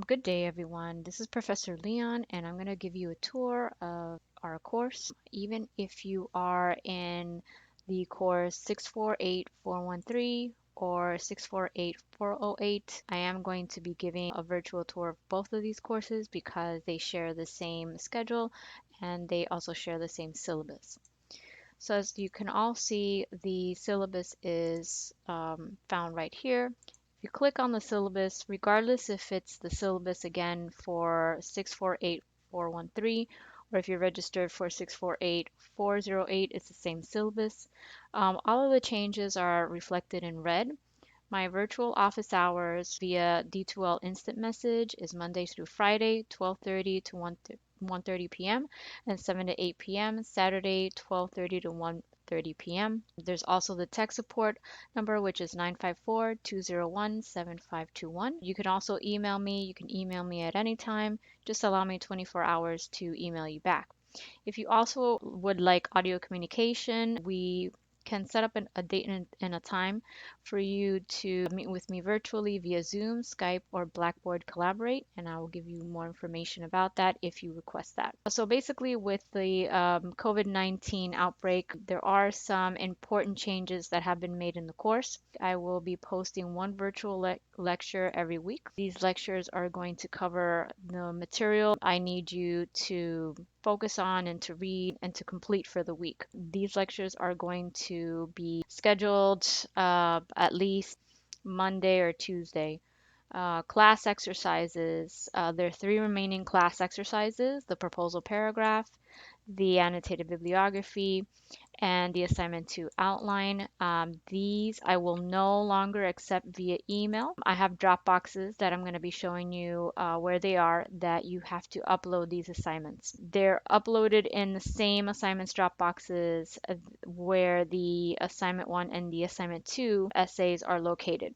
Good day, everyone. This is Professor Leon, and I'm going to give you a tour of our course. Even if you are in the course 648413 or 648408, I am going to be giving a virtual tour of both of these courses because they share the same schedule and they also share the same syllabus. So as you can all see, the syllabus is found right here. If you click on the syllabus, regardless if it's the syllabus again for 648413 or if you're registered for 648408, it's the same syllabus. All of the changes are reflected in red. My virtual office hours via D2L instant message is Monday through Friday, 12:30 to 1:30 p.m. and 7 to 8 p.m. Saturday, 12:30 to 1:30 p.m. There's also the tech support number, which is 954-201-7521. You can also email me. You can email me at any time. Just allow me 24 hours to email you back. If you also would like audio communication, we can set up a date and a time for you to meet with me virtually via Zoom, Skype, or Blackboard Collaborate, and I will give you more information about that if you request that. So basically, with the COVID-19 outbreak, there are some important changes that have been made in the course. I will be posting one virtual lecture every week. These lectures are going to cover the material I need you to focus on and to read and to complete for the week. These lectures are going to be scheduled at least Monday or Tuesday. Class exercises. There are three remaining class exercises: the proposal paragraph, the annotated bibliography, and the assignment to outline. These I will no longer accept via email. I have drop boxes that I'm going to be showing you where they are, that you have to upload these assignments. They're uploaded in the same assignments drop boxes where the assignment 1 and the assignment 2 essays are located.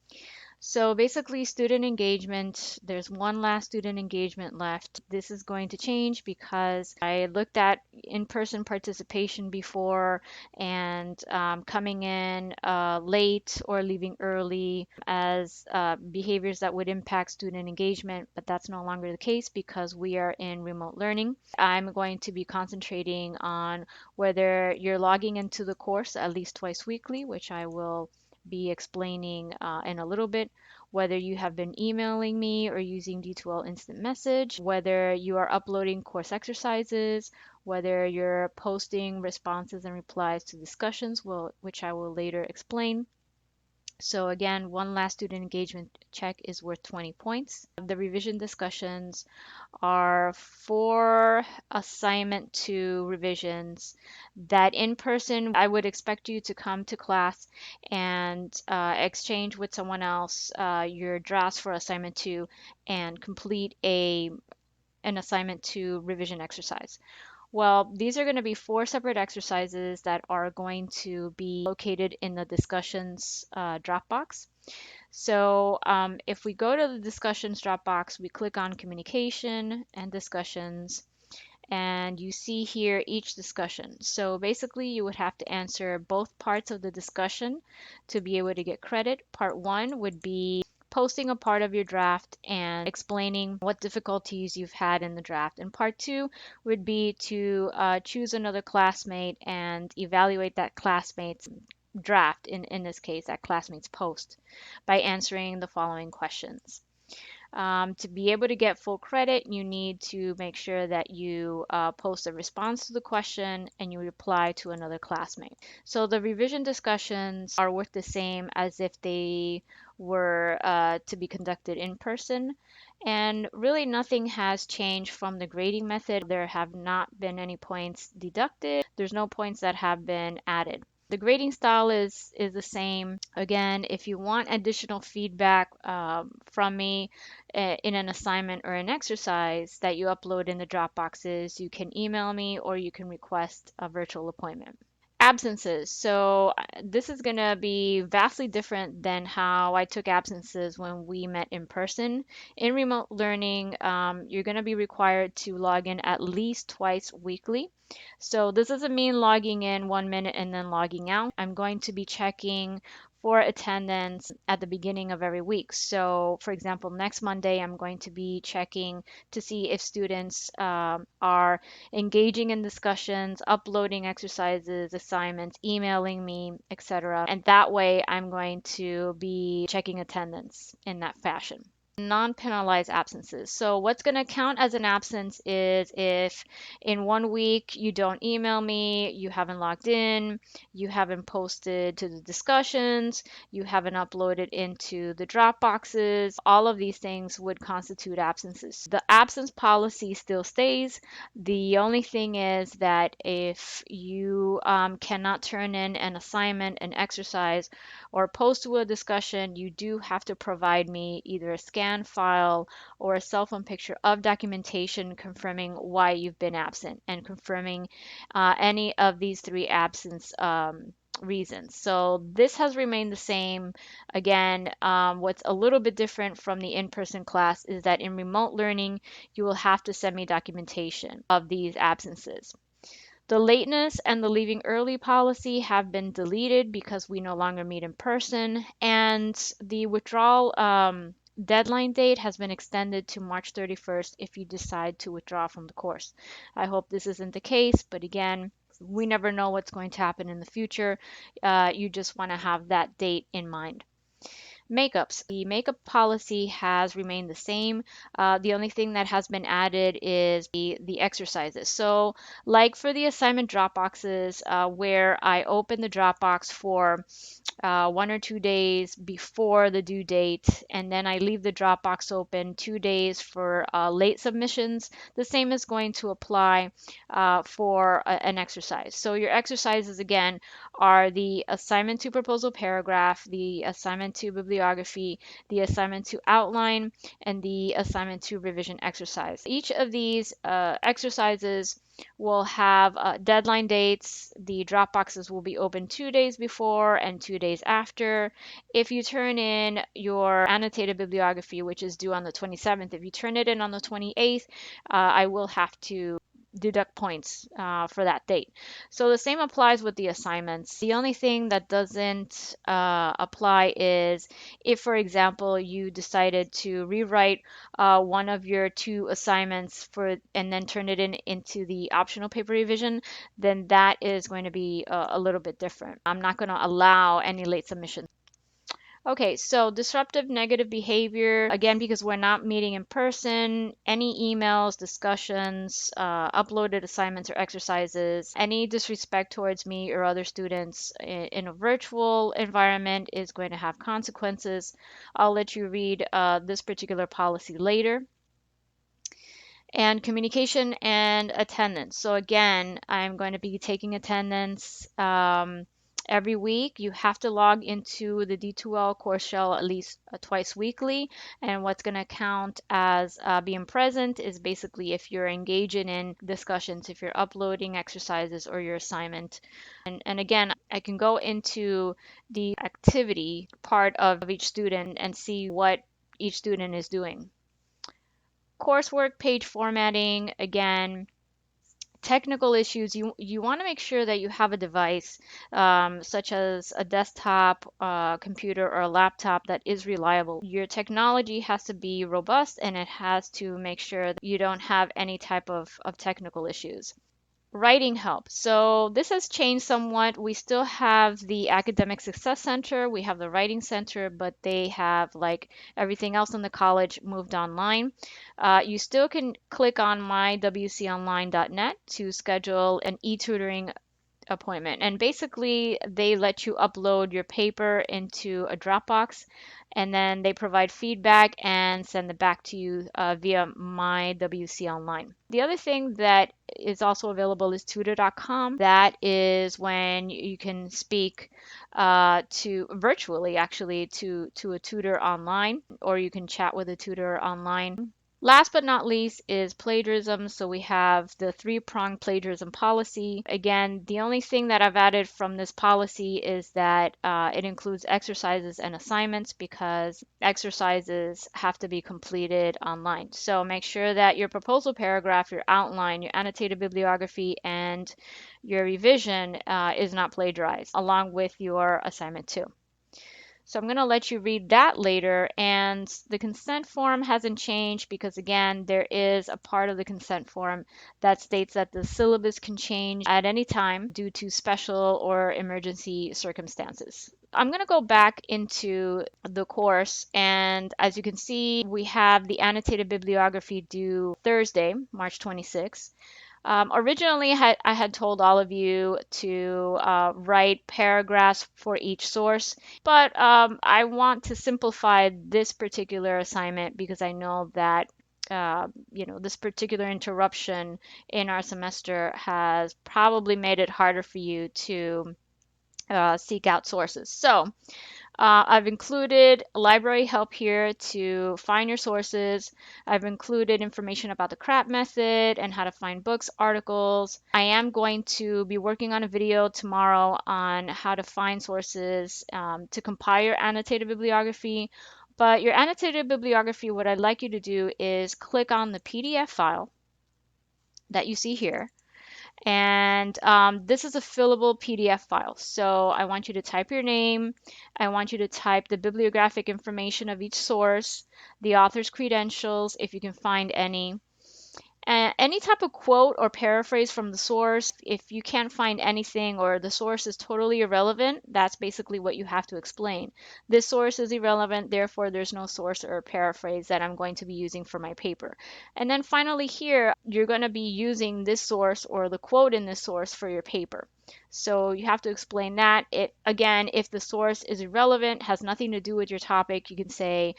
So basically, student engagement, there's one last student engagement left. This is going to change because I looked at in-person participation before, and coming in late or leaving early as behaviors that would impact student engagement, but that's no longer the case because we are in remote learning. I'm going to be concentrating on whether you're logging into the course at least twice weekly, which I will be explaining in a little bit, whether you have been emailing me or using D2L Instant Message, whether you are uploading course exercises, whether you're posting responses and replies to discussions, which I will later explain. So again, one last student engagement check is worth 20 points. The revision discussions are for assignment 2 revisions that in person I would expect you to come to class and exchange with someone else your drafts for assignment 2 and complete an assignment 2 revision exercise. Well, these are going to be 4 separate exercises that are going to be located in the discussions Dropbox. So if we go to the discussions Dropbox, we click on communication and discussions, and you see here each discussion. So basically you would have to answer both parts of the discussion to be able to get credit. Part 1 would be posting a part of your draft and explaining what difficulties you've had in the draft. And part 2 would be to choose another classmate and evaluate that classmate's draft, in this case, that classmate's post, by answering the following questions. To be able to get full credit, you need to make sure that you post a response to the question and you reply to another classmate. So the revision discussions are worth the same as if they were to be conducted in person. And really nothing has changed from the grading method. There have not been any points deducted. There's no points that have been added. The grading style is the same. Again, if you want additional feedback from me in an assignment or an exercise that you upload in the Dropboxes, you can email me or you can request a virtual appointment. Absences. So this is going to be vastly different than how I took absences when we met in person. In remote learning, you're going to be required to log in at least twice weekly. So this doesn't mean logging in 1 minute and then logging out. I'm going to be checking for attendance at the beginning of every week. So, for example, next Monday, I'm going to be checking to see if students are engaging in discussions, uploading exercises, assignments, emailing me, etc. And that way, I'm going to be checking attendance in that fashion. Non-penalized absences. So what's going to count as an absence is if in one week you don't email me, you haven't logged in, you haven't posted to the discussions, you haven't uploaded into the drop boxes. All of these things would constitute absences. The absence policy still stays. The only thing is that if you cannot turn in an assignment, an exercise, or post to a discussion, you do have to provide me either a scan file or a cell phone picture of documentation confirming why you've been absent and confirming any of these three absence reasons. So this has remained the same. Again, what's a little bit different from the in-person class is that in remote learning, you will have to send me documentation of these absences. The lateness and the leaving early policy have been deleted because we no longer meet in person, and the withdrawal deadline date has been extended to March 31st if you decide to withdraw from the course. I hope this isn't the case, but again, we never know what's going to happen in the future. You just want to have that date in mind. Makeups. The makeup policy has remained the same. The only thing that has been added is the exercises. So like for the assignment drop boxes, where I open the Dropbox for 1 or 2 days before the due date, and then I leave the Dropbox open 2 days for late submissions. The same is going to apply for an exercise. So your exercises, again, are the assignment to proposal paragraph, the assignment to bibliography, the assignment to outline, and the assignment to revision exercise. Each of these exercises will have deadline dates. The drop boxes will be open 2 days before and 2 days after. If you turn in your annotated bibliography, which is due on the 27th, if you turn it in on the 28th, I will have to deduct points for that date. So the same applies with the assignments. The only thing that doesn't apply is if, for example, you decided to rewrite one of your two assignments for and then turn it into the optional paper revision, then that is going to be a little bit different. I'm not going to allow any late submissions. Okay, so disruptive negative behavior, again, because we're not meeting in person, any emails, discussions, uploaded assignments or exercises, any disrespect towards me or other students in a virtual environment is going to have consequences. I'll let you read this particular policy later. And communication and attendance. So again, I'm going to be taking attendance every week. You have to log into the D2L course shell at least twice weekly. And what's going to count as being present is basically if you're engaging in discussions, if you're uploading exercises or your assignment. And again, I can go into the activity part of each student and see what each student is doing. Coursework page formatting, again, technical issues, you want to make sure that you have a device such as a desktop, computer, or a laptop that is reliable. Your technology has to be robust and it has to make sure that you don't have any type of technical issues. Writing help. So this has changed somewhat. We still have the Academic Success Center, we have the Writing Center, but they have, like everything else in the college, moved online. You still can click on mywconline.net to schedule an e-tutoring appointment. And basically, they let you upload your paper into a Dropbox, and then they provide feedback and send it back to you via MyWC Online. The other thing that is also available is tutor.com. That is when you can speak to virtually, actually, to a tutor online, or you can chat with a tutor online. Last but not least is plagiarism. So we have the three-pronged plagiarism policy. Again, the only thing that I've added from this policy is that it includes exercises and assignments because exercises have to be completed online. So make sure that your proposal paragraph, your outline, your annotated bibliography, and your revision is not plagiarized, along with your assignment too. So I'm going to let you read that later. And the consent form hasn't changed because, again, there is a part of the consent form that states that the syllabus can change at any time due to special or emergency circumstances. I'm going to go back into the course, and as you can see, we have the annotated bibliography due Thursday, March 26th. Originally, I had told all of you to write paragraphs for each source, but I want to simplify this particular assignment because I know that this particular interruption in our semester has probably made it harder for you to seek out sources. So I've included library help here to find your sources. I've included information about the CRAP method and how to find books, articles. I am going to be working on a video tomorrow on how to find sources to compile your annotated bibliography. But your annotated bibliography, what I'd like you to do is click on the PDF file that you see here. And this is a fillable PDF file. So I want you to type your name. I want you to type the bibliographic information of each source, the author's credentials, if you can find any. Any type of quote or paraphrase from the source. If you can't find anything or the source is totally irrelevant, that's basically what you have to explain. This source is irrelevant, therefore there's no source or paraphrase that I'm going to be using for my paper. And then finally here, you're going to be using this source or the quote in this source for your paper. So you have to explain that. Again, if the source is irrelevant, has nothing to do with your topic, you can say,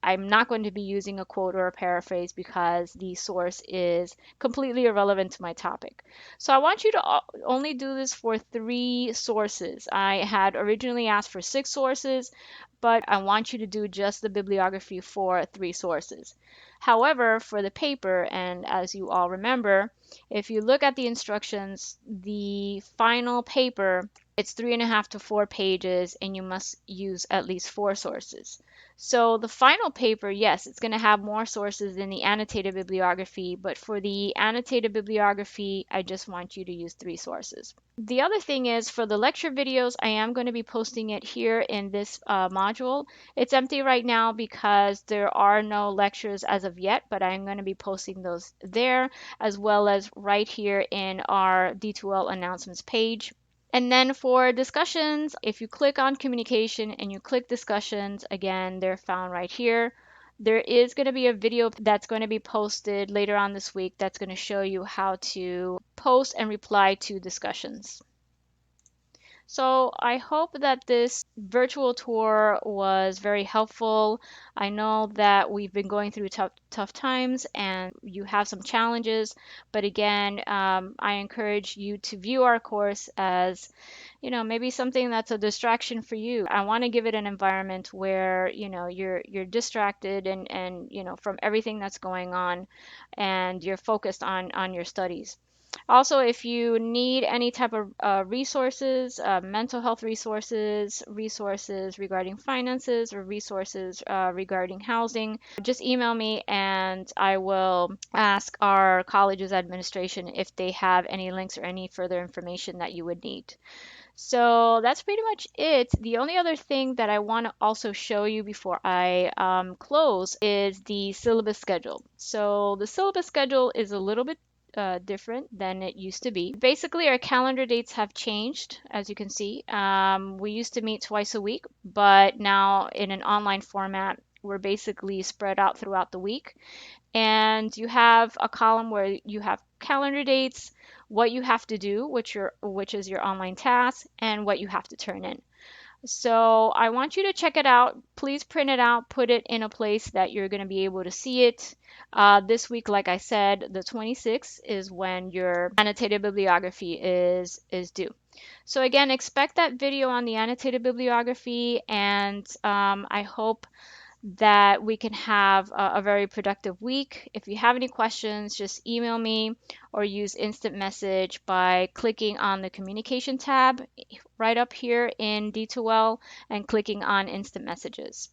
I'm not going to be using a quote or a paraphrase because the source is completely irrelevant to my topic. So I want you to only do this for 3 sources. I had originally asked for 6 sources, but I want you to do just the bibliography for 3 sources. However, for the paper, and as you all remember, if you look at the instructions, the final paper, it's 3.5 to 4 pages, and you must use at least 4 sources. So the final paper, yes, it's going to have more sources than the annotated bibliography, but for the annotated bibliography, I just want you to use 3 sources. The other thing is for the lecture videos, I am going to be posting it here in this module. It's empty right now because there are no lectures as of yet, but I'm going to be posting those there as well as right here in our D2L announcements page. And then for discussions, if you click on communication and you click discussions, again, they're found right here. There is going to be a video that's going to be posted later on this week that's going to show you how to post and reply to discussions. So I hope that this virtual tour was very helpful. I know that we've been going through tough times and you have some challenges, but again, I encourage you to view our course as, maybe something that's a distraction for you. I want to give it an environment where, you're distracted and from everything that's going on and you're focused on your studies. Also, if you need any type of resources, mental health resources, resources regarding finances, or resources regarding housing, just email me and I will ask our college's administration if they have any links or any further information that you would need. So that's pretty much it. The only other thing that I want to also show you before I close is the syllabus schedule. So the syllabus schedule is a little bit different than it used to be. Basically, our calendar dates have changed, as you can see. We used to meet twice a week, but now in an online format, we're basically spread out throughout the week. And you have a column where you have calendar dates, what you have to do, which is your online task, and what you have to turn in. So I want you to check it out. Please print it out, put it in a place that you're going to be able to see it. This week, like I said, the 26th is when your annotated bibliography is due. So again, expect that video on the annotated bibliography, and I hope that we can have a very productive week. If you have any questions, just email me or use instant message by clicking on the communication tab right up here in D2L and clicking on instant messages.